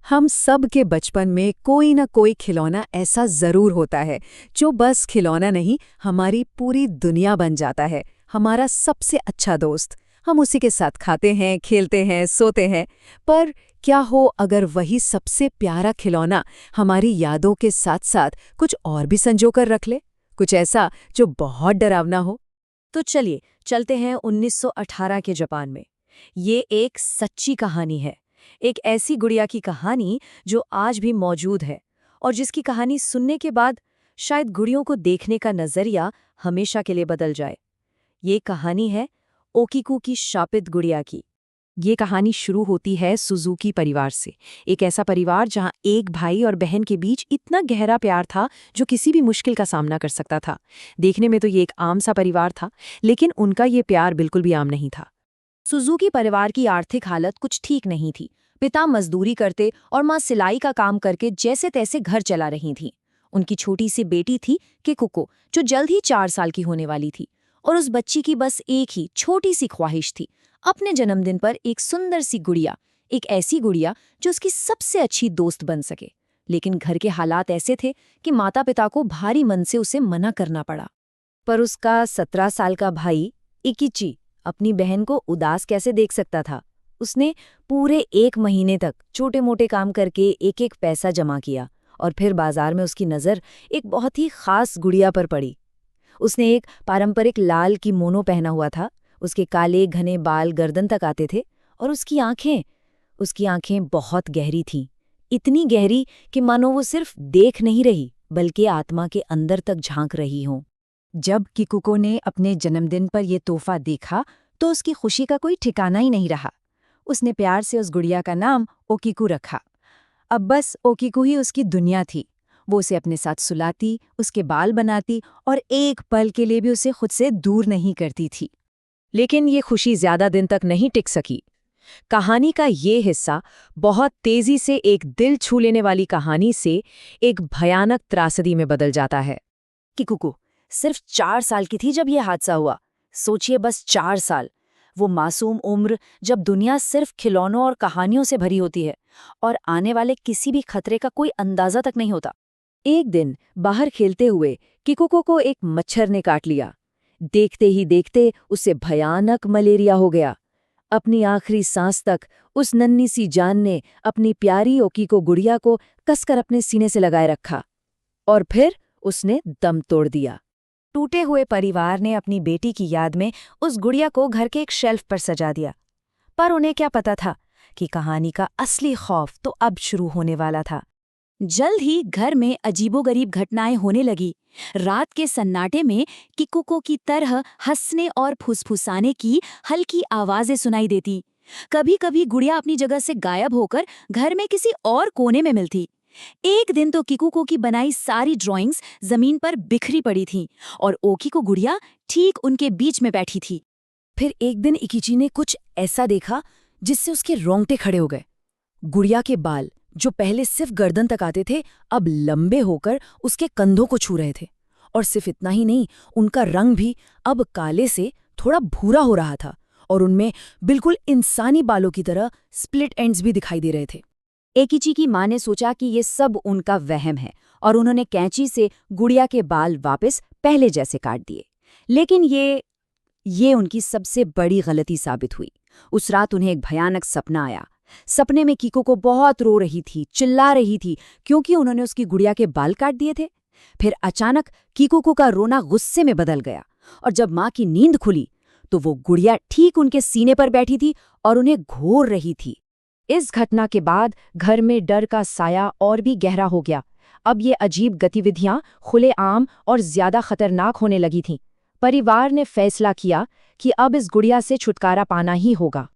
हम सब के बचपन में कोई ना कोई खिलौना ऐसा जरूर होता है जो बस खिलौना नहीं, हमारी पूरी दुनिया बन जाता है। हमारा सबसे अच्छा दोस्त। हम उसी के साथ खाते हैं, खेलते हैं, सोते हैं। पर क्या हो अगर वही सबसे प्यारा खिलौना हमारी यादों के साथ साथ कुछ और भी संजो कर रख ले? कुछ ऐसा जो बहुत डरावना हो। तो चलिए चलते हैं 1918 के जापान में। ये एक सच्ची कहानी है। एक ऐसी गुड़िया की कहानी जो आज भी मौजूद है और जिसकी कहानी सुनने के बाद शायद गुड़ियों को देखने का नजरिया हमेशा के लिए बदल जाए। ये कहानी है ओकीकू की शापित गुड़िया की। ये कहानी शुरू होती है सुजुकी परिवार से। एक ऐसा परिवार जहां एक भाई और बहन के बीच इतना गहरा प्यार था जो किसी भी मुश्किल का सामना कर सकता था। देखने में तो ये एक आम सा परिवार था, लेकिन उनका ये प्यार बिल्कुल भी आम नहीं था। सुजुकी परिवार की आर्थिक हालत कुछ ठीक नहीं थी। पिता मजदूरी करते और माँ सिलाई का काम करके जैसे तैसे घर चला रही थी। उनकी छोटी सी बेटी थी किकुको, जो जल्द ही 4 साल की होने वाली थी। और उस बच्ची की बस एक ही छोटी सी ख्वाहिश थी, अपने जन्मदिन पर एक सुंदर सी गुड़िया, एक ऐसी गुड़िया जो उसकी सबसे अच्छी दोस्त बन सके। लेकिन घर के हालात ऐसे थे कि माता पिता को भारी मन से उसे मना करना पड़ा। पर उसका 17 साल का भाई इकिची अपनी बहन को उदास कैसे देख सकता था। उसने पूरे 1 महीने तक छोटे मोटे काम करके एक एक पैसा जमा किया और फिर बाजार में उसकी नज़र एक बहुत ही खास गुड़िया पर पड़ी। उसने एक पारंपरिक लाल किमोनो पहना हुआ था। उसके काले घने बाल गर्दन तक आते थे और उसकी आंखें बहुत गहरी थीं। इतनी गहरी कि मानो वो सिर्फ देख नहीं रही बल्कि आत्मा के अंदर तक झांक रही हो। जब किकुको ने अपने जन्मदिन पर यह तोहफा देखा तो उसकी खुशी का कोई ठिकाना ही नहीं रहा। उसने प्यार से उस गुड़िया का नाम ओकीकू रखा। अब बस ओकीकू ही उसकी दुनिया थी। वो उसे अपने साथ सुलाती, उसके बाल बनाती और एक पल के लिए भी उसे खुद से दूर नहीं करती थी। लेकिन ये खुशी ज्यादा दिन तक नहीं टिक सकी। कहानी का ये हिस्सा बहुत तेजी से एक दिल छू लेने वाली कहानी से एक भयानक त्रासदी में बदल जाता है। किकुको सिर्फ 4 साल की थी जब यह हादसा हुआ। सोचिए, बस 4 साल। वो मासूम उम्र जब दुनिया सिर्फ खिलौनों और कहानियों से भरी होती है और आने वाले किसी भी खतरे का कोई अंदाजा तक नहीं होता। एक दिन बाहर खेलते हुए किकुको को एक मच्छर ने काट लिया। देखते ही देखते उसे भयानक मलेरिया हो गया। अपनी आखिरी सांस तक उस नन्ही सी जान ने अपनी प्यारी ओकीको गुड़िया को कसकर अपने सीने से लगाए रखा और फिर उसने दम तोड़ दिया। टूटे हुए परिवार ने अपनी बेटी की याद में उस गुड़िया को घर के एक शेल्फ पर सजा दिया। पर उन्हें क्या पता था कि कहानी का असली खौफ तो अब शुरू होने वाला था। जल्द ही घर में अजीबोगरीब घटनाएं होने लगी। रात के सन्नाटे में किकुको की तरह हंसने और फुसफुसाने की हल्की आवाजें सुनाई देती। कभी कभी गुड़िया अपनी जगह से गायब होकर घर में किसी और कोने में मिलती। एक दिन तो किकुको की बनाई सारी ड्राइंग्स जमीन पर बिखरी पड़ी थीं और ओकीको गुड़िया ठीक उनके बीच में बैठी थी। फिर एक दिन इकिची ने कुछ ऐसा देखा जिससे उसके रोंगटे खड़े हो गए। गुड़िया के बाल, जो पहले सिर्फ गर्दन तक आते थे, अब लंबे होकर उसके कंधों को छू रहे थे। और सिर्फ इतना ही नहीं, उनका रंग भी अब काले से थोड़ा भूरा हो रहा था और उनमें बिल्कुल इंसानी बालों की तरह स्प्लिट एंड्स भी दिखाई दे रहे थे। एकिची की माँ ने सोचा कि ये सब उनका वहम है और उन्होंने कैंची से गुड़िया के बाल वापस पहले जैसे काट दिए। लेकिन ये उनकी सबसे बड़ी गलती साबित हुई। उस रात उन्हें एक भयानक सपना आया। सपने में किकुको बहुत रो रही थी, चिल्ला रही थी, क्योंकि उन्होंने उसकी गुड़िया के बाल काट दिए थे। फिर अचानक किकुको का रोना गुस्से में बदल गया और जब माँ की नींद खुली तो वो गुड़िया ठीक उनके सीने पर बैठी थी और उन्हें घोर रही थी। इस घटना के बाद घर में डर का साया और भी गहरा हो गया। अब ये अजीब गतिविधियां खुलेआम और ज्यादा खतरनाक होने लगी थीं। परिवार ने फैसला किया कि अब इस गुड़िया से छुटकारा पाना ही होगा।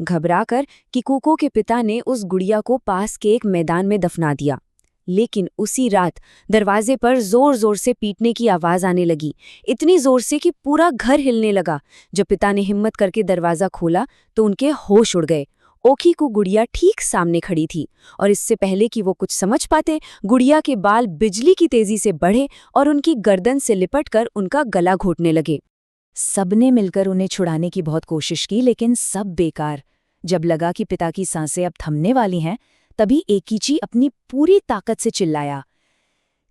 घबराकर किकुको के पिता ने उस गुड़िया को पास के एक मैदान में दफना दिया। लेकिन उसी रात दरवाजे पर जोर जोर से पीटने की आवाज आने लगी, इतनी जोर से कि पूरा घर हिलने लगा। जब पिता ने हिम्मत करके दरवाजा खोला तो उनके होश उड़ गए। ओकीको गुड़िया ठीक सामने खड़ी थी और इससे पहले कि वो कुछ समझ पाते, गुड़िया के बाल बिजली की तेजी से बढ़े और उनकी गर्दन से लिपटकर उनका गला घोटने लगे। सबने मिलकर उन्हें छुड़ाने की बहुत कोशिश की, लेकिन सब बेकार। जब लगा कि पिता की सांसें अब थमने वाली हैं, तभी एकीची अपनी पूरी ताकत से चिल्लाया,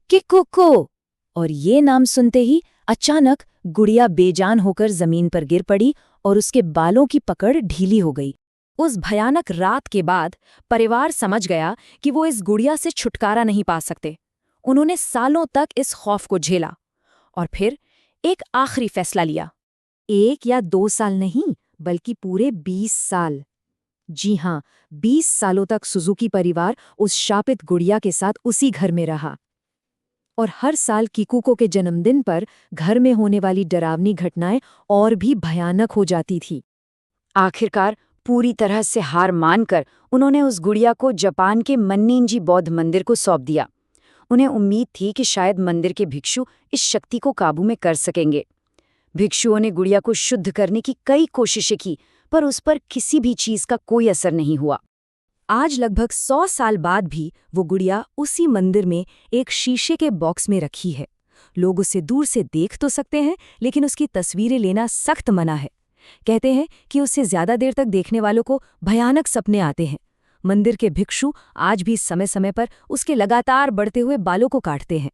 किकुको! और ये नाम सुनते ही अचानक गुड़िया बेजान होकर जमीन पर गिर पड़ी और उसके बालों की पकड़ ढीली हो गई। उस भयानक रात के बाद परिवार समझ गया कि वो इस गुड़िया से छुटकारा नहीं पा सकते। उन्होंने सालों तक इस खौफ को झेला और फिर एक आखिरी फैसला लिया। 1 या 2 साल नहीं, बल्कि पूरे 20 साल। जी हाँ, 20 सालों तक सुजुकी परिवार उस शापित गुड़िया के साथ उसी घर में रहा। और हर साल किकुको के जन्मदिन पर घर में होने वाली डरावनी घटनाएं और भी भयानक हो जाती थी। आखिरकार पूरी तरह से हार मानकर उन्होंने उस गुड़िया को जापान के मन्निंजी बौद्ध मंदिर को सौंप दिया। उन्हें उम्मीद थी कि शायद मंदिर के भिक्षु इस शक्ति को काबू में कर सकेंगे। भिक्षुओं ने गुड़िया को शुद्ध करने की कई कोशिशें की, पर उस पर किसी भी चीज का कोई असर नहीं हुआ। आज लगभग 100 साल बाद भी वो गुड़िया उसी मंदिर में एक शीशे के बॉक्स में रखी है। लोग उसे दूर से देख तो सकते हैं, लेकिन उसकी तस्वीरें लेना सख्त मना है। कहते हैं कि उससे ज्यादा देर तक देखने वालों को भयानक सपने आते हैं। मंदिर के भिक्षु आज भी समय समय पर उसके लगातार बढ़ते हुए बालों को काटते हैं।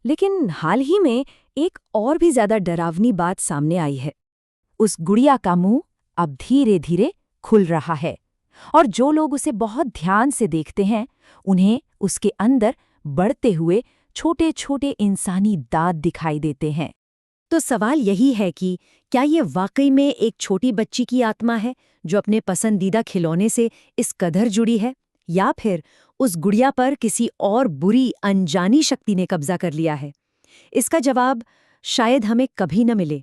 लेकिन हाल ही में एक और भी ज्यादा डरावनी बात सामने आई है। उस गुड़िया का मुंह अब धीरे धीरे खुल रहा है, और जो लोग उसे बहुत ध्यान से देखते हैं उन्हें उसके अंदर बढ़ते हुए छोटे छोटे इंसानी दांत दिखाई देते हैं। तो सवाल यही है कि क्या ये वाकई में एक छोटी बच्ची की आत्मा है जो अपने पसंदीदा खिलौने से इस कदर जुड़ी है, या फिर उस गुड़िया पर किसी और बुरी अनजानी शक्ति ने कब्जा कर लिया है? इसका जवाब शायद हमें कभी न मिले।